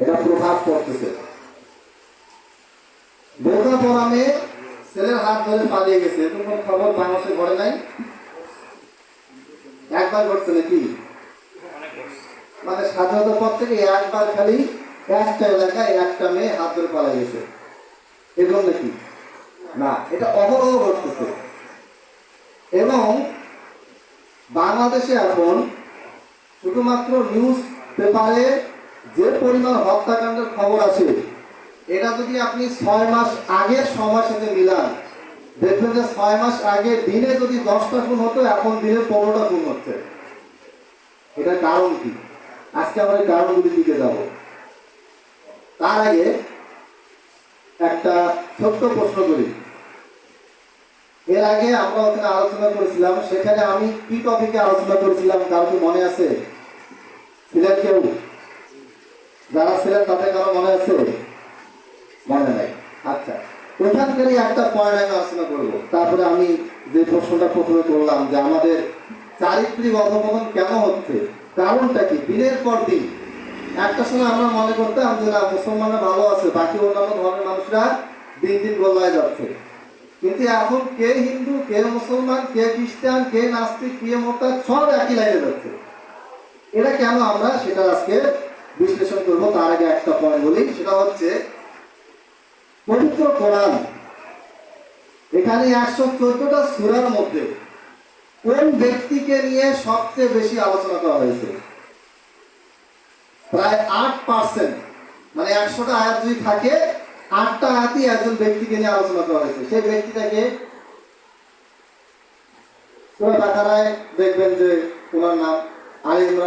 এটা প্রভাব পড়তেছে। বোরকা পরা মেয়ে ছেলের হাত ধরে পালিয়ে গেছে, এরকম কোন খবর বাংলাদেশে ঘটে নাই? একবার ঘটছে নাকি? মানে স্বাধীনতার পর থেকে একবার খালি একটা এলাকায় একটা মেয়ে হাত ধরে পালিয়ে গেছে, এরকম নাকি? না, এটা অহরহ ঘটতেছে। এবং বাংলাদেশে এখন শুধুমাত্র নিউজ পেপারে যে পরিমাণ হত্যাকাণ্ডের খবর আছে, এটা যদি আপনি 6 মাস আগের সময়ের সাথে মিলান, দেখবেন যে 6 মাস আগে দিনে যদি 10টা খুন হতো, এখন দিনে 15টা খুন হচ্ছে। এটার কারণ কি? আজকে আমরা এই কারণগুলি দিকে যাব। তার আগে একটা ছোট্ট প্রশ্ন করি। এর আগে আমরা ওখানে আলোচনা করেছিলাম, সেখানে আমি কি টপিকে আলোচনা করেছিলাম কারো কি মনে আছে? ছিলেন কেউ? যারা ছিলেন তাদের কারো মনে আছে? মনে নাই? আচ্ছা, ওখানকারই একটা পয়েন্ট আমি আলোচনা করবো। তারপরে আমি যে প্রশ্নটা প্রথমে করলাম যে আমাদের চারিত্রিক অধঃপতন কেন হচ্ছে, কারণটা কি? দিনের পর দিন একটা সময় আমরা মনে করতাম যে না, মুসলমানরা ভালো আছে, বাকি অন্যান্য ধর্মের মানুষরা দিন দিন গোল্লায় যাচ্ছে। কিন্তু এখন কে হিন্দু, কে মুসলমান, কে খ্রিস্টান, কে নাস্তিক, কে মোরতাদ, সব একই লাইনে যাচ্ছে। এটা কেন, আমরা সেটা আজকে বিশ্লেষণ করবো। তার আগে একটা পয়েন্ট বলি, সেটা হচ্ছে পবিত্র কোরআন। এখানে 114টা সূরার মধ্যে কোন ব্যক্তিকে নিয়ে সবচেয়ে বেশি আলোচনা করা হয়েছে? প্রায় 8%, মানে 100টা আয়াত যদি থাকে, 8টা আয়াতই একজন ব্যক্তিকে নিয়ে আলোচনা করা হয়েছে। সেই ব্যক্তিটাকে সূরা বাকারায় দেখবেন যে ওনার নাম আলী ইমরান।